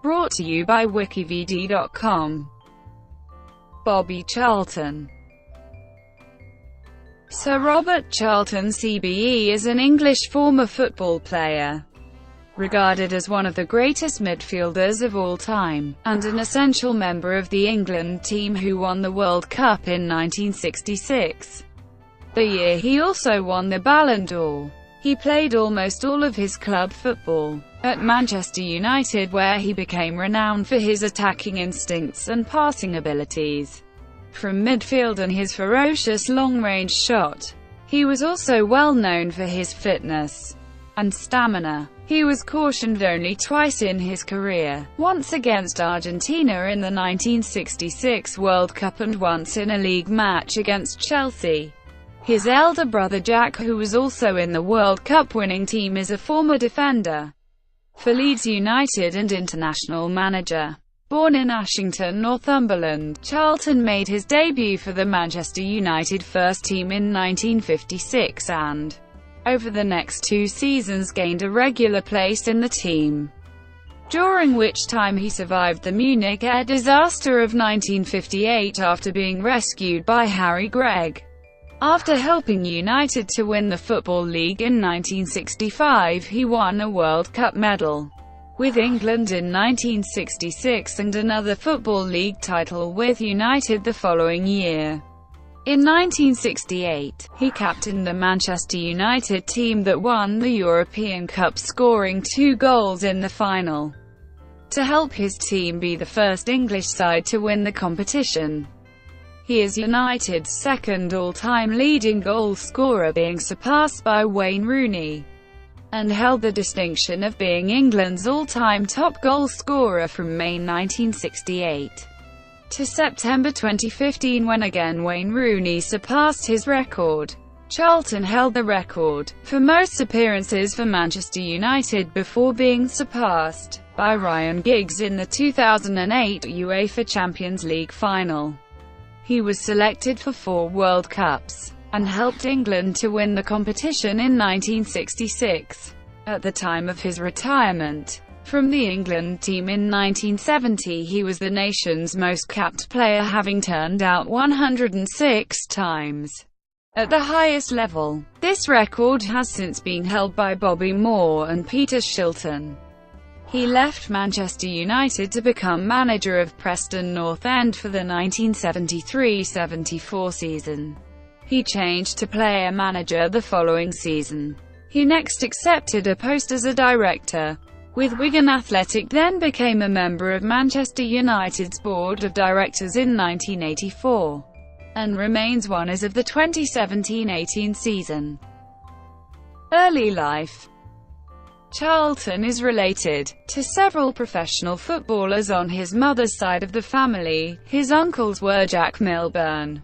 Brought to you by WikiVidi.com. Bobby Charlton. Sir Robert Charlton CBE is an English former football player, regarded as one of the greatest midfielders of all time, and an essential member of the England team who won the World Cup in 1966. The year he also won the Ballon d'Or. He played almost all of his club football at Manchester United, where he became renowned for his attacking instincts and passing abilities from midfield and his ferocious long-range shot. He was also well known for his fitness and stamina. He was cautioned only twice in his career, once against Argentina in the 1966 World Cup and once in a league match against Chelsea. His elder brother Jack, who was also in the World Cup winning team, is a former defender for Leeds United and international manager. Born in Ashington, Northumberland, Charlton made his debut for the Manchester United first team in 1956 and, over the next 2 seasons, gained a regular place in the team, during which time he survived the Munich air disaster of 1958 after being rescued by Harry Gregg. After helping United to win the Football League in 1965, he won a World Cup medal with England in 1966 and another Football League title with United the following year. In 1968, he captained the Manchester United team that won the European Cup, scoring 2 goals in the final to help his team be the first English side to win the competition. He is United's second all-time leading goal scorer, being surpassed by Wayne Rooney, and held the distinction of being England's all-time top goal scorer from May 1968 to September 2015, when again Wayne Rooney surpassed his record. Charlton held the record for most appearances for Manchester United before being surpassed by Ryan Giggs in the 2008 UEFA Champions League final. He was selected for 4 World Cups and helped England to win the competition in 1966. At the time of his retirement from the England team in 1970, he was the nation's most capped player, having turned out 106 times at the highest level. This record has since been held by Bobby Moore and Peter Shilton. He left Manchester United to become manager of Preston North End for the 1973-74 season. He changed to player-manager the following season. He next accepted a post as a director with Wigan Athletic, then became a member of Manchester United's board of directors in 1984, and remains one as of the 2017-18 season. Early life. Charlton is related to several professional footballers on his mother's side of the family. His uncles were Jack Milburn,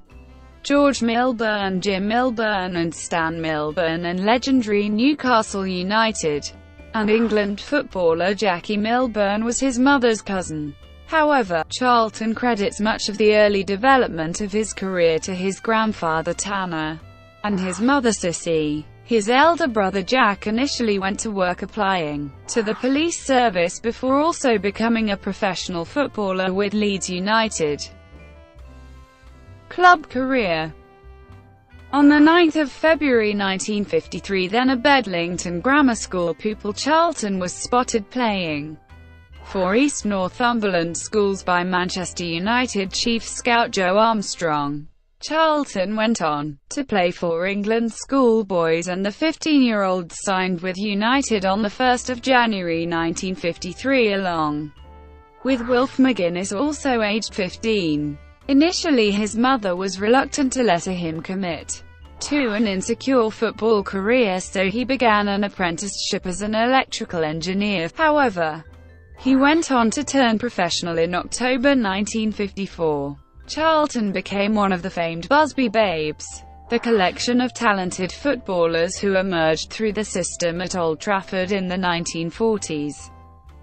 George Milburn, Jim Milburn and Stan Milburn, and legendary Newcastle United and England footballer Jackie Milburn was his mother's cousin. However, Charlton credits much of the early development of his career to his grandfather Tanner and his mother Sissy. His elder brother Jack initially went to work applying to the police service before also becoming a professional footballer with Leeds United. Club career. On the 9th of February 1953, then a Bedlington Grammar School pupil, Charlton was spotted playing for East Northumberland Schools by Manchester United chief scout Joe Armstrong. Charlton went on to play for England's schoolboys, and the 15-year-old signed with United on 1 January 1953 along with Wilf McGuinness, also aged 15. Initially his mother was reluctant to let him commit to an insecure football career, so he began an apprenticeship as an electrical engineer. However, he went on to turn professional in October 1954. Charlton became one of the famed Busby Babes, the collection of talented footballers who emerged through the system at Old Trafford in the 1940s,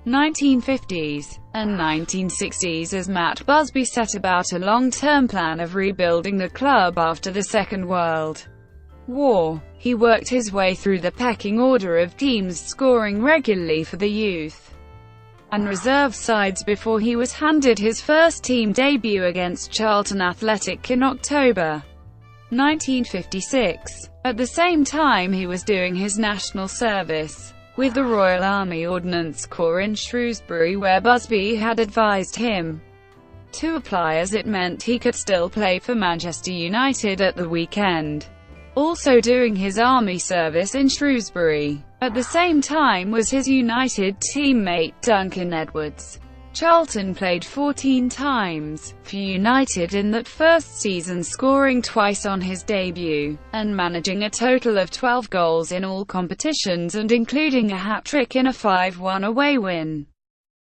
1950s, and 1960s as Matt Busby set about a long-term plan of rebuilding the club after the Second World War. He worked his way through the pecking order of teams, scoring regularly for the youth and reserve sides before he was handed his first team debut against Charlton Athletic in October 1956. At the same time he was doing his national service with the Royal Army Ordnance Corps in Shrewsbury, where Busby had advised him to apply as it meant he could still play for Manchester United at the weekend. Also doing his army service in Shrewsbury at the same time was his United teammate Duncan Edwards. Charlton played 14 times for United in that first season, scoring twice on his debut, and managing a total of 12 goals in all competitions and including a hat-trick in a 5-1 away win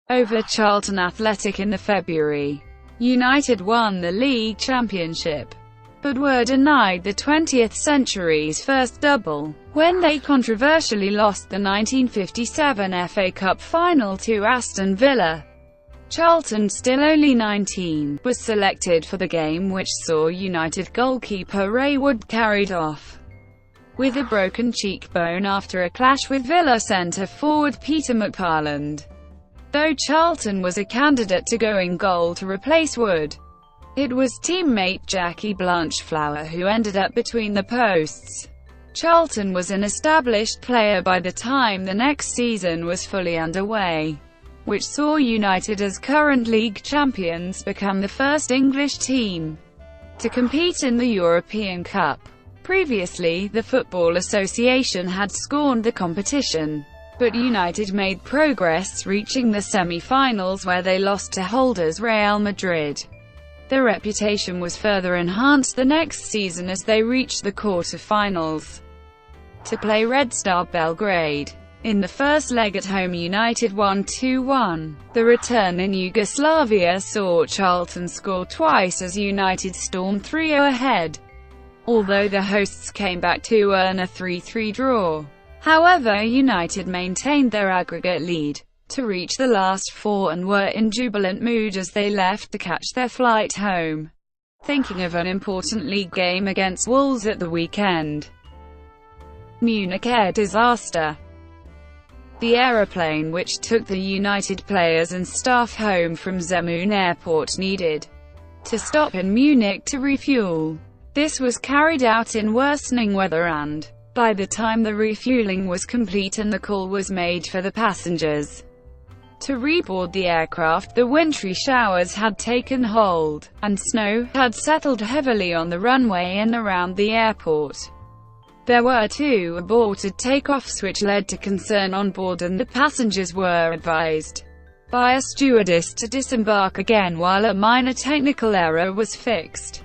over Charlton Athletic in the February. United won the league championship, but were denied the 20th century's first double, when they controversially lost the 1957 FA Cup final to Aston Villa. Charlton, still only 19, was selected for the game, which saw United goalkeeper Ray Wood carried off with a broken cheekbone after a clash with Villa centre-forward Peter McParland. Though Charlton was a candidate to go in goal to replace Wood, it was teammate Jackie Blanchflower who ended up between the posts. Charlton was an established player by the time the next season was fully underway, which saw United, as current league champions, become the first English team to compete in the European Cup. Previously, the Football Association had scorned the competition, but United made progress, reaching the semi-finals where they lost to holders Real Madrid. Their reputation was further enhanced the next season as they reached the quarter-finals to play Red Star Belgrade. In the first leg at home, United won 2-1. The return in Yugoslavia saw Charlton score twice as United stormed 3-0 ahead, although the hosts came back to earn a 3-3 draw. However, United maintained their aggregate lead to reach the last four and were in jubilant mood as they left to catch their flight home, thinking of an important league game against Wolves at the weekend. Munich air disaster. The aeroplane which took the United players and staff home from Zemun Airport needed to stop in Munich to refuel. This was carried out in worsening weather, and by the time the refueling was complete and the call was made for the passengers to reboard the aircraft, the wintry showers had taken hold, and snow had settled heavily on the runway and around the airport. There were 2 aborted takeoffs which led to concern on board, and the passengers were advised by a stewardess to disembark again while a minor technical error was fixed.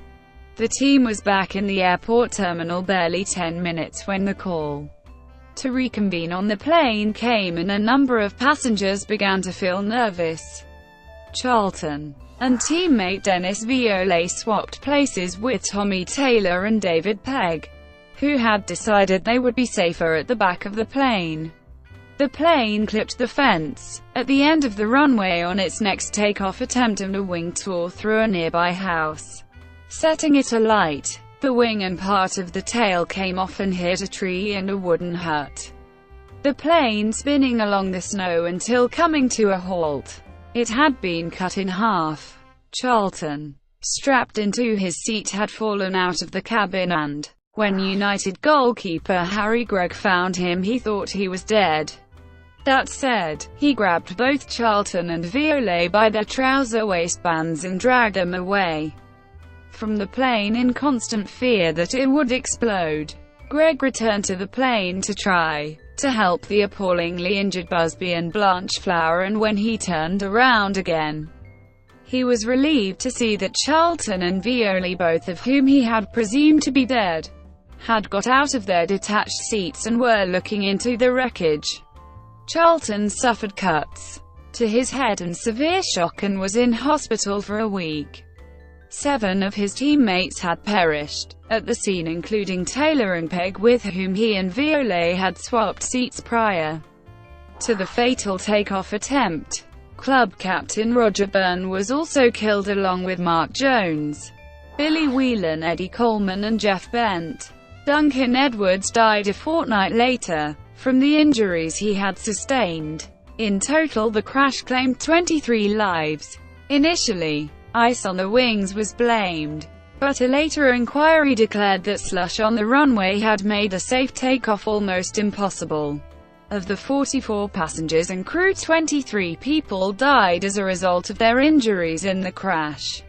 The team was back in the airport terminal barely 10 minutes when the call to reconvene on the plane came, and a number of passengers began to feel nervous. Charlton and teammate Dennis Viollet swapped places with Tommy Taylor and David Pegg, who had decided they would be safer at the back of the plane. The plane clipped the fence at the end of the runway on its next takeoff attempt, and a wing tore through a nearby house, setting it alight. The wing and part of the tail came off and hit a tree and a wooden hut, the plane spinning along the snow until coming to a halt. It had been cut in half. Charlton, strapped into his seat, had fallen out of the cabin, and when United goalkeeper Harry Gregg found him, he thought he was dead. That said, he grabbed both Charlton and Viollet by their trouser waistbands and dragged them away from the plane in constant fear that it would explode. Gregg returned to the plane to try to help the appallingly injured Busby and Blanchflower, and when he turned around again, he was relieved to see that Charlton and Viollet, both of whom he had presumed to be dead, had got out of their detached seats and were looking into the wreckage. Charlton suffered cuts to his head and severe shock and was in hospital for a week. 7 of his teammates had perished at the scene, including Taylor and Pegg, with whom he and Viollet had swapped seats prior to the fatal takeoff attempt. Club captain Roger Byrne was also killed, along with Mark Jones, Billy Whelan, Eddie Coleman and Jeff Bent. Duncan Edwards died a fortnight later from the injuries he had sustained. In total, the crash claimed 23 lives. Initially, ice on the wings was blamed, but a later inquiry declared that slush on the runway had made a safe takeoff almost impossible. Of the 44 passengers and crew, 23 people died as a result of their injuries in the crash.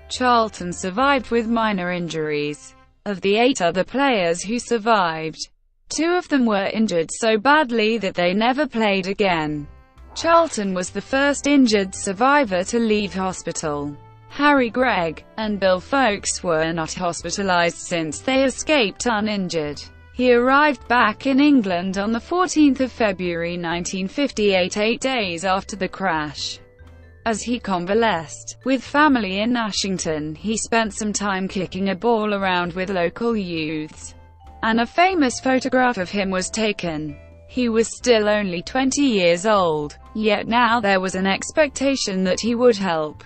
Charlton survived with minor injuries. Of the 8 other players who survived, 2 of them were injured so badly that they never played again. Charlton was the first injured survivor to leave hospital. Harry Gregg and Bill Foulkes were not hospitalized since they escaped uninjured. He arrived back in England on 14 February 1958, 8 days after the crash. As he convalesced with family in Ashington, he spent some time kicking a ball around with local youths, and a famous photograph of him was taken. He was still only 20 years old, yet now there was an expectation that he would help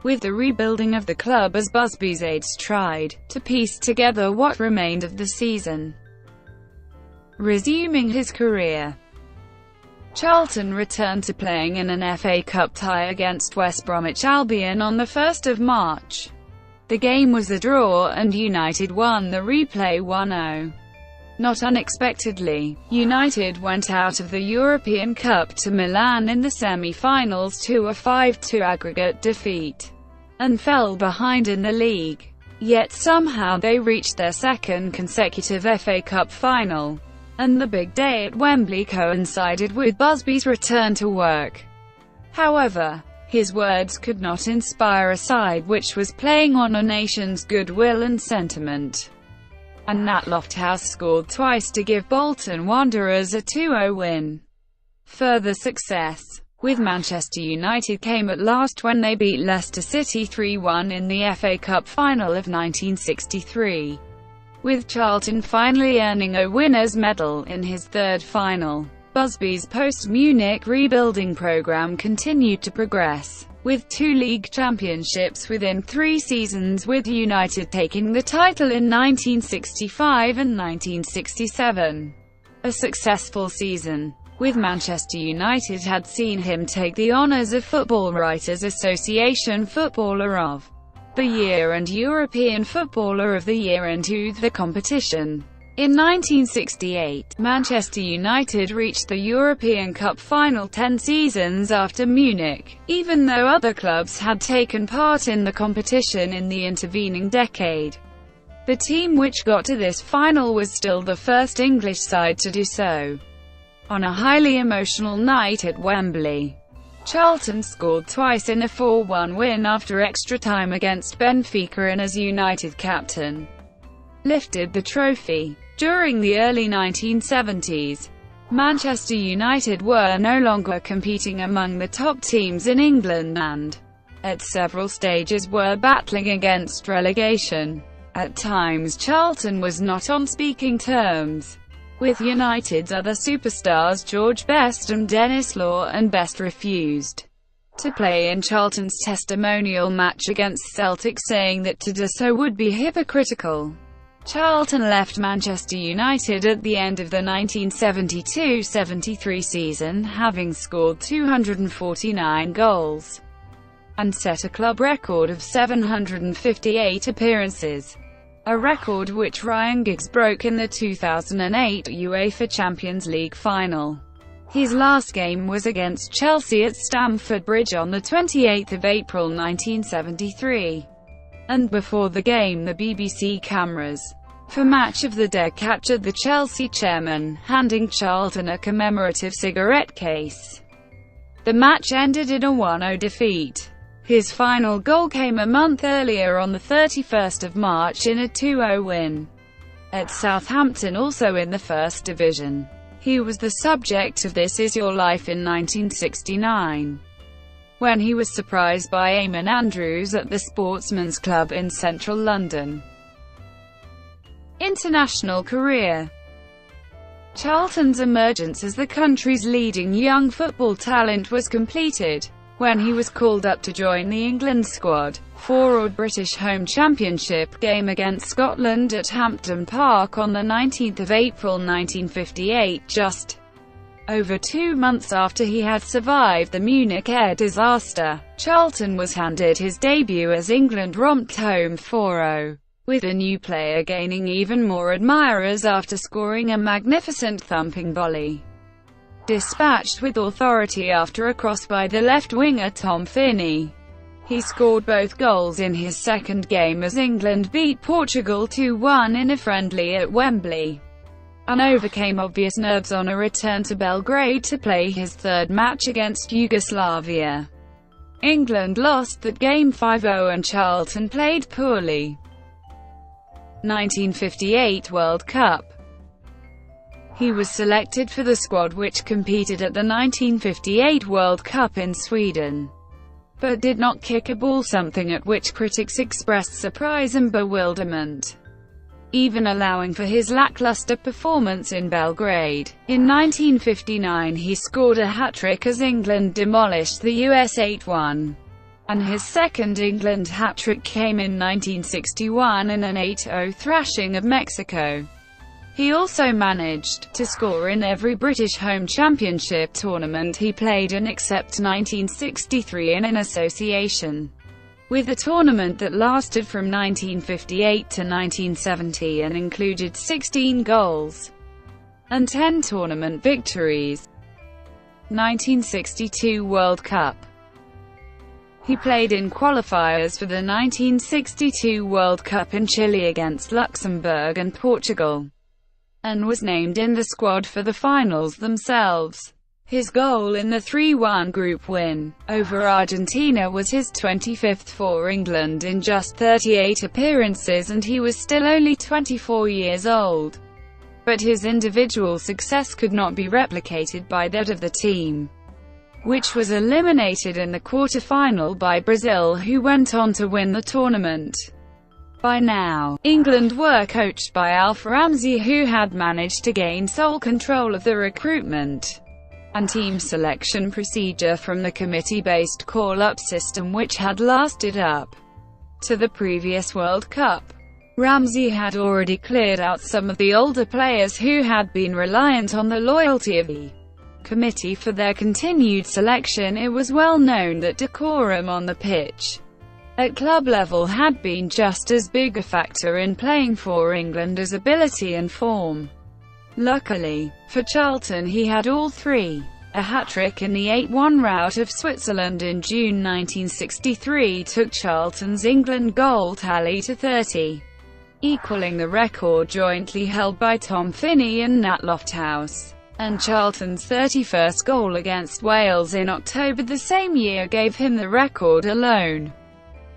with the rebuilding of the club as Busby's aides tried to piece together what remained of the season. Resuming his career, Charlton returned to playing in an FA Cup tie against West Bromwich Albion on 1 March. The game was a draw and United won the replay 1-0. Not unexpectedly, United went out of the European Cup to Milan in the semi-finals to a 5-2 aggregate defeat, and fell behind in the league. Yet somehow they reached their second consecutive FA Cup final, and the big day at Wembley coincided with Busby's return to work. However, his words could not inspire a side which was playing on a nation's goodwill and sentiment. And Nat Lofthouse scored twice to give Bolton Wanderers a 2-0 win. Further success with Manchester United came at last when they beat Leicester City 3-1 in the FA Cup final of 1963. With Charlton finally earning a winner's medal in his third final. Busby's post-Munich rebuilding program continued to progress, with 2 league championships within 3 seasons, with United taking the title in 1965 and 1967. A successful season with Manchester United had seen him take the honours of Football Writers' Association Footballer of the Year and European Footballer of the Year into the competition. In 1968, Manchester United reached the European Cup final 10 seasons after Munich, even though other clubs had taken part in the competition in the intervening decade. The team which got to this final was still the first English side to do so. On a highly emotional night at Wembley, Charlton scored twice in a 4-1 win after extra time against Benfica and as United captain, lifted the trophy. During the early 1970s, Manchester United were no longer competing among the top teams in England and, at several stages, were battling against relegation. At times Charlton was not on speaking terms with United's other superstars George Best and Dennis Law, and Best refused to play in Charlton's testimonial match against Celtic, saying that to do so would be hypocritical. Charlton left Manchester United at the end of the 1972-73 season, having scored 249 goals, and set a club record of 758 appearances. A record which Ryan Giggs broke in the 2008 UEFA Champions League final. His last game was against Chelsea at Stamford Bridge on 28 April 1973. And before the game, the BBC cameras for Match of the Day captured the Chelsea chairman handing Charlton a commemorative cigarette case. The match ended in a 1-0 defeat. His final goal came a month earlier on 31 March in a 2-0 win at Southampton, also in the First Division. He was the subject of This Is Your Life in 1969, when he was surprised by Eamon Andrews at the Sportsman's Club in central London. International career. Charlton's emergence as the country's leading young football talent was completed when he was called up to join the England squad for a British Home Championship game against Scotland at Hampden Park on 19 April 1958, just Over 2 months after he had survived the Munich air disaster, Charlton was handed his debut as England romped home 4-0, with the new player gaining even more admirers after scoring a magnificent thumping volley, dispatched with authority after a cross by the left winger Tom Finney. He scored both goals in his second game as England beat Portugal 2-1 in a friendly at Wembley, and overcame obvious nerves on a return to Belgrade to play his third match against Yugoslavia. England lost that game 5-0 and Charlton played poorly. 1958 World Cup. He was selected for the squad which competed at the 1958 World Cup in Sweden, but did not kick a ball, something at which critics expressed surprise and bewilderment, even allowing for his lackluster performance in Belgrade. In 1959 he scored a hat-trick as England demolished the US 8-1, and his second England hat-trick came in 1961 in an 8-0 thrashing of Mexico. He also managed to score in every British home championship tournament he played in except 1963 in an association with a tournament that lasted from 1958 to 1970 and included 16 goals and 10 tournament victories. 1962 World Cup. He played in qualifiers for the 1962 World Cup in Chile against Luxembourg and Portugal, and was named in the squad for the finals themselves. His goal in the 3-1 group win over Argentina was his 25th for England in just 38 appearances, and he was still only 24 years old. But his individual success could not be replicated by that of the team, which was eliminated in the quarter-final by Brazil, who went on to win the tournament. By now, England were coached by Alf Ramsey, who had managed to gain sole control of the recruitment and team selection procedure from the committee-based call-up system which had lasted up to the previous World Cup. Ramsey had already cleared out some of the older players who had been reliant on the loyalty of the committee for their continued selection. It was well known that decorum on the pitch at club level had been just as big a factor in playing for England as ability and form. Luckily for Charlton, he had all three: a hat-trick in the 8-1 rout of Switzerland in June 1963 took Charlton's England goal tally to 30, equaling the record jointly held by Tom Finney and Nat Lofthouse, and Charlton's 31st goal against Wales in October the same year gave him the record alone.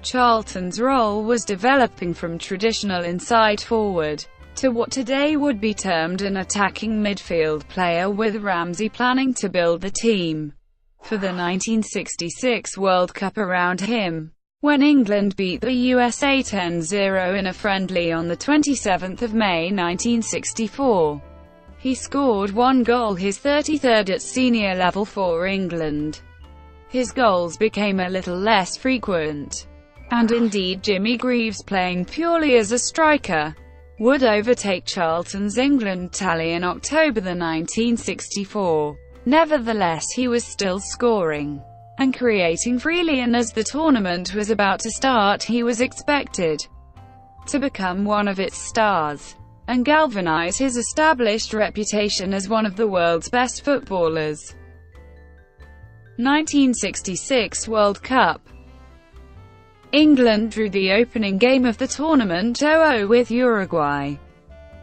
Charlton's role was developing from traditional inside forward to what today would be termed an attacking midfield player, with Ramsey planning to build the team for the 1966 World Cup around him. When England beat the USA 10-0 in a friendly on the 27th of May 1964, he scored one goal, his 33rd at senior level for England. His goals became a little less frequent, and indeed Jimmy Greaves, playing purely as a striker, would overtake Charlton's England tally in October 1964. Nevertheless, he was still scoring and creating freely, and as the tournament was about to start, he was expected to become one of its stars and galvanize his established reputation as one of the world's best footballers. 1966 World Cup. England drew the opening game of the tournament 0-0 with Uruguay,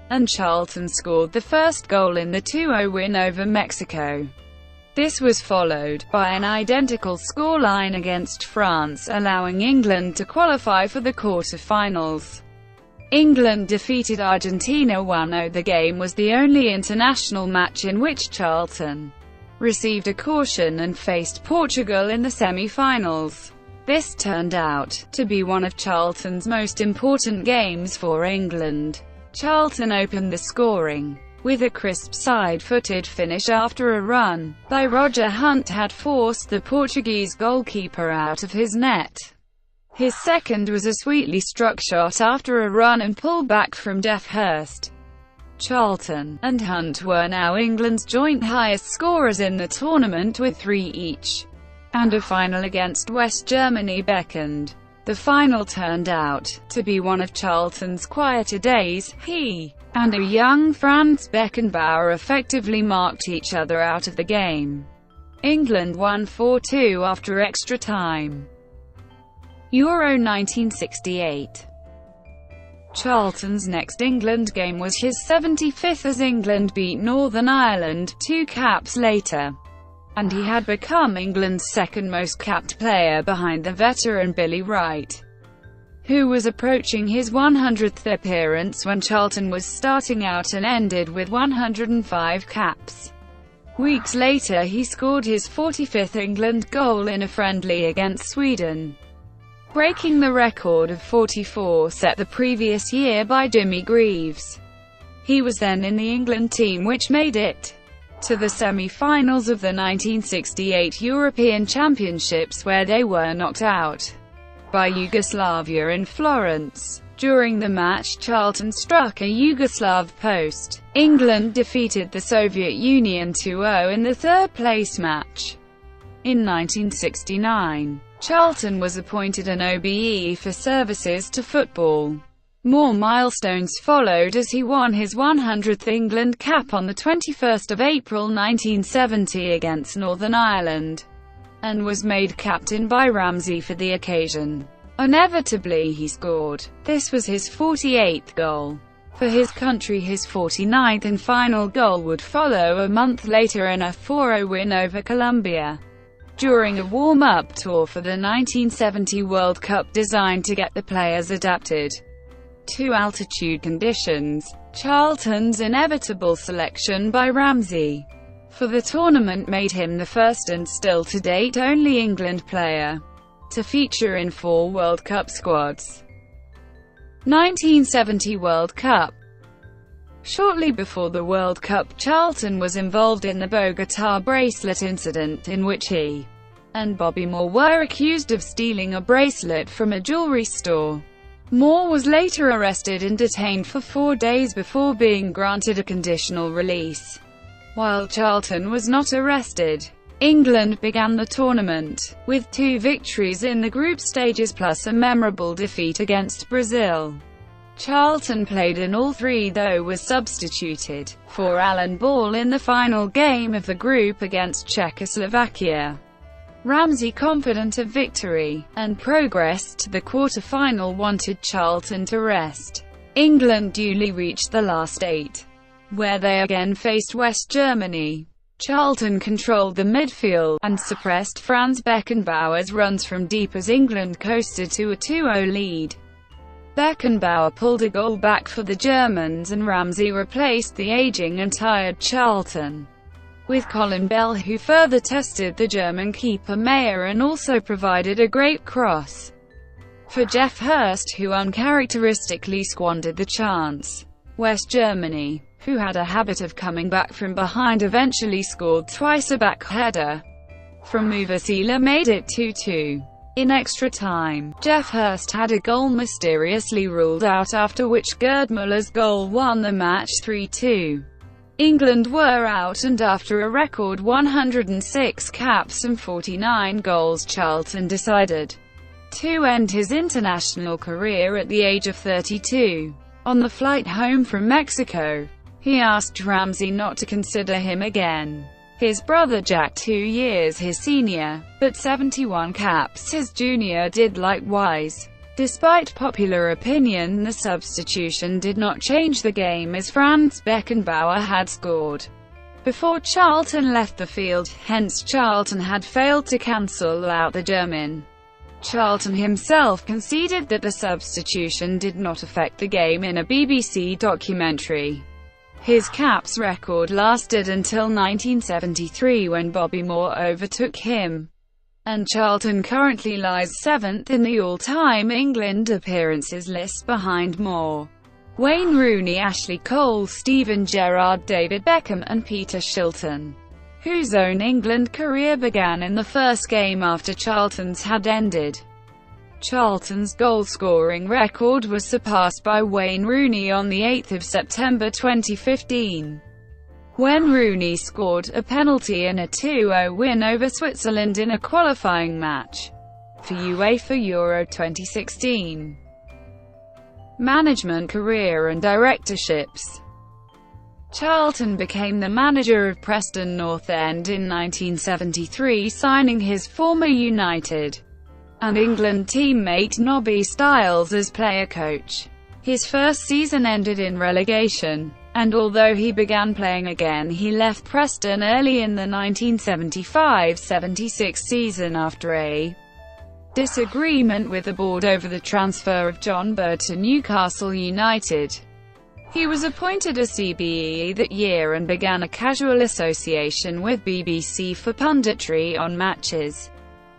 and Charlton scored the first goal in the 2-0 win over Mexico. This was followed by an identical scoreline against France, allowing England to qualify for the quarter-finals. England defeated Argentina 1-0. The game was the only international match in which Charlton received a caution and faced Portugal in the semi-finals. This turned out to be one of Charlton's most important games for England. Charlton opened the scoring with a crisp side-footed finish after a run by Roger Hunt had forced the Portuguese goalkeeper out of his net. His second was a sweetly struck shot after a run and pull back from Deaf Hurst. Charlton and Hunt were now England's joint highest scorers in the tournament with 3 each, and a final against West Germany beckoned. The final turned out to be one of Charlton's quieter days. He and a young Franz Beckenbauer effectively marked each other out of the game. England won 4-2 after extra time. Euro 1968. Charlton's next England game was his 75th as England beat Northern Ireland 2 caps later, and he had become England's second most capped player behind the veteran Billy Wright, who was approaching his 100th appearance when Charlton was starting out and ended with 105 caps. Weeks later he scored his 45th England goal in a friendly against Sweden, breaking the record of 44 set the previous year by Jimmy Greaves. He was then in the England team which made it to the semi-finals of the 1968 European Championships, where they were knocked out by Yugoslavia in Florence. During the match, Charlton struck a Yugoslav post. England defeated the Soviet Union 2-0 in the third-place match. In 1969, Charlton was appointed an OBE for services to football. More milestones followed as he won his 100th England cap on the 21st of April 1970 against Northern Ireland, and was made captain by Ramsey for the occasion. Inevitably he scored. This was his 48th goal for his country. His 49th and final goal would follow a month later in a 4-0 win over Colombia, during a warm-up tour for the 1970 World Cup designed to get the players adapted to altitude conditions. Charlton's inevitable selection by Ramsey for the tournament made him the first and still to date only England player to feature in 4 World Cup squads. 1970 World Cup. Shortly before the World Cup, Charlton was involved in the Bogotá bracelet incident, in which he and Bobby Moore were accused of stealing a bracelet from a jewelry store. Moore was later arrested and detained for 4 days before being granted a conditional release, while Charlton was not arrested. England began the tournament with 2 victories in the group stages plus a memorable defeat against Brazil. Charlton played in all 3, though was substituted for Alan Ball in the final game of the group against Czechoslovakia. Ramsey, confident of victory and progress to the quarter-final, wanted Charlton to rest. England duly reached the last 8, where they again faced West Germany. Charlton controlled the midfield and suppressed Franz Beckenbauer's runs from deep as England coasted to a 2-0 lead. Beckenbauer pulled a goal back for the Germans, and Ramsey replaced the aging and tired Charlton with Colin Bell, who further tested the German keeper Meyer and also provided a great cross for Geoff Hurst, who uncharacteristically squandered the chance. West Germany, who had a habit of coming back from behind, eventually scored twice. A back header from Uwe Seeler made it 2-2. In extra time, Geoff Hurst had a goal mysteriously ruled out, after which Gerd Muller's goal won the match 3-2. England were out, and after a record 106 caps and 49 goals, Charlton decided to end his international career at the age of 32. On the flight home from Mexico, he asked Ramsey not to consider him again. His brother Jack, 2 years his senior, but 71 caps his junior, did likewise. Despite popular opinion, the substitution did not change the game, as Franz Beckenbauer had scored before Charlton left the field, hence Charlton had failed to cancel out the German. Charlton himself conceded that the substitution did not affect the game in a BBC documentary. His caps record lasted until 1973, when Bobby Moore overtook him, and Charlton currently lies 7th in the all-time England appearances list behind Moore, Wayne Rooney, Ashley Cole, Steven Gerrard, David Beckham and Peter Shilton, whose own England career began in the first game after Charlton's had ended. Charlton's goal-scoring record was surpassed by Wayne Rooney on 8 September 2015, when Rooney scored a penalty in a 2-0 win over Switzerland in a qualifying match for UEFA Euro 2016. Management career and directorships. Charlton became the manager of Preston North End in 1973, signing his former United and England teammate Nobby Stiles as player-coach. His first season ended in relegation, and although he began playing again, he left Preston early in the 1975-76 season after a disagreement with the board over the transfer of John Bird to Newcastle United. He was appointed a CBE that year and began a casual association with BBC for punditry on matches,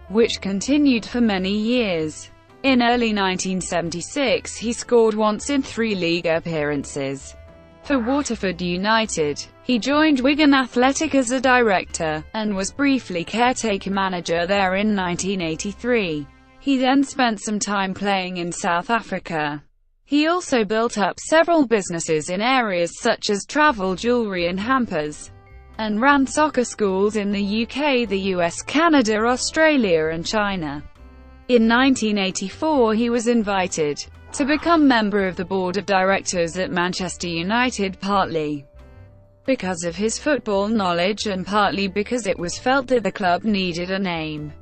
which continued for many years. In early 1976, he scored once in 3 league appearances for Waterford United. He joined Wigan Athletic as a director, and was briefly caretaker manager there in 1983. He then spent some time playing in South Africa. He also built up several businesses in areas such as travel, jewelry and hampers, and ran soccer schools in the UK, the US, Canada, Australia and China. In 1984 he was invited to become member of the board of directors at Manchester United, partly because of his football knowledge and partly because it was felt that the club needed a name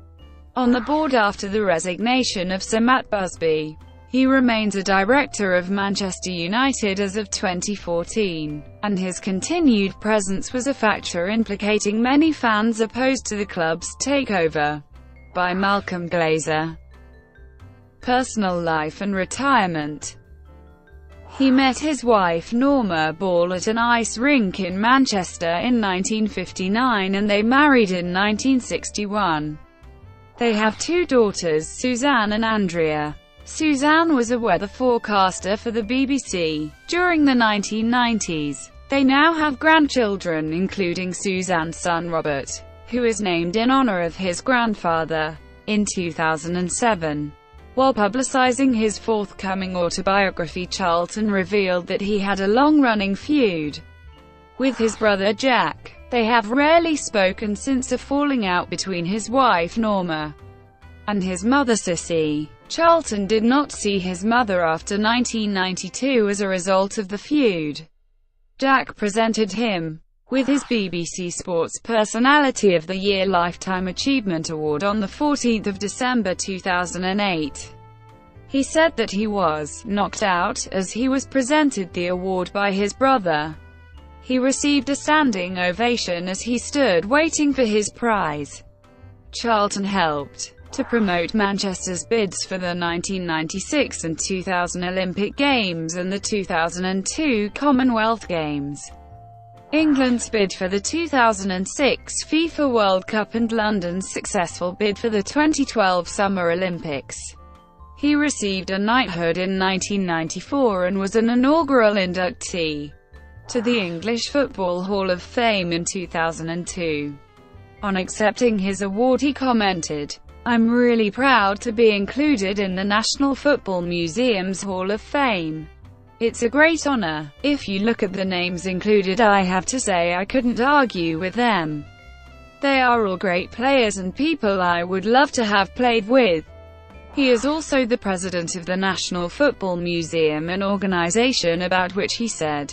on the board after the resignation of Sir Matt Busby. He remains a director of Manchester United as of 2014, and his continued presence was a factor implicating many fans opposed to the club's takeover by Malcolm Glazer. Personal life and retirement. He met his wife Norma Ball at an ice rink in Manchester in 1959 and they married in 1961. They have 2 daughters, Suzanne and Andrea. Suzanne was a weather forecaster for the BBC during the 1990s. They now have grandchildren, including Suzanne's son Robert, who is named in honor of his grandfather. In 2007, while publicizing his forthcoming autobiography, Charlton revealed that he had a long-running feud with his brother Jack. They have rarely spoken since a falling out between his wife Norma and his mother Cissy. Charlton did not see his mother after 1992 as a result of the feud. Jack presented him with his BBC Sports Personality of the Year Lifetime Achievement Award on 14 December 2008. He said that he was knocked out as he was presented the award by his brother. He received a standing ovation as he stood waiting for his prize. Charlton helped to promote Manchester's bids for the 1996 and 2000 Olympic Games and the 2002 Commonwealth Games, England's bid for the 2006 FIFA World Cup and London's successful bid for the 2012 Summer Olympics. He received a knighthood in 1994 and was an inaugural inductee to the English Football Hall of Fame in 2002. On accepting his award he commented, "I'm really proud to be included in the National Football Museum's Hall of Fame. It's a great honor. If you look at the names included, I have to say I couldn't argue with them. They are all great players and people I would love to have played with." He is also the president of the National Football Museum, an organization about which he said,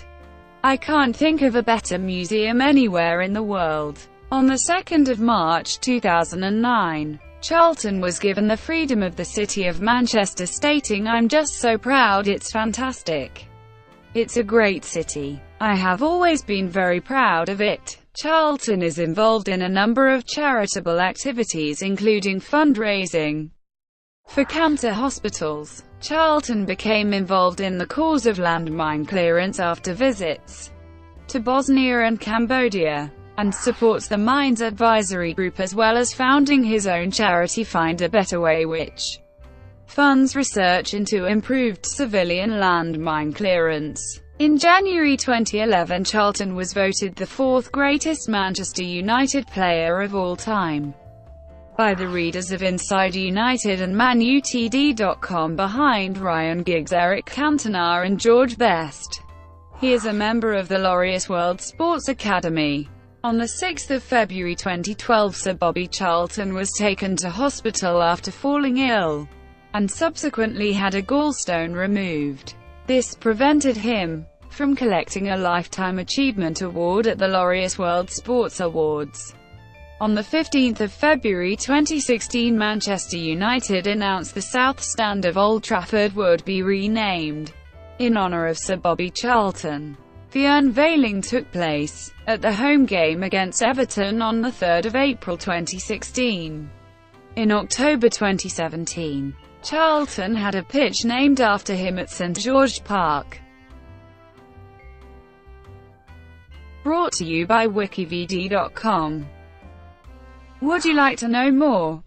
"I can't think of a better museum anywhere in the world." On the 2nd of March 2009, Charlton was given the freedom of the City of Manchester, stating, "I'm just so proud, it's fantastic. It's a great city. I have always been very proud of it." Charlton is involved in a number of charitable activities including fundraising for cancer hospitals. Charlton became involved in the cause of landmine clearance after visits to Bosnia and Cambodia, and supports the Mines Advisory Group as well as founding his own charity Find a Better Way, which funds research into improved civilian landmine clearance. In January 2011, Charlton was voted the 4th greatest Manchester United player of all time by the readers of Inside United and ManUTD.com behind Ryan Giggs, Eric Cantona and George Best. He is a member of the Laureus World Sports Academy. On 6 February 2012, Sir Bobby Charlton was taken to hospital after falling ill, and subsequently had a gallstone removed. This prevented him from collecting a Lifetime Achievement Award at the Laureus World Sports Awards. On 15 February 2016, Manchester United announced the South Stand of Old Trafford would be renamed in honour of Sir Bobby Charlton. The unveiling took place at the home game against Everton on 3 April 2016. In October 2017, Charlton had a pitch named after him at St George's Park. Brought to you by WikiVidi.com. Would you like to know more?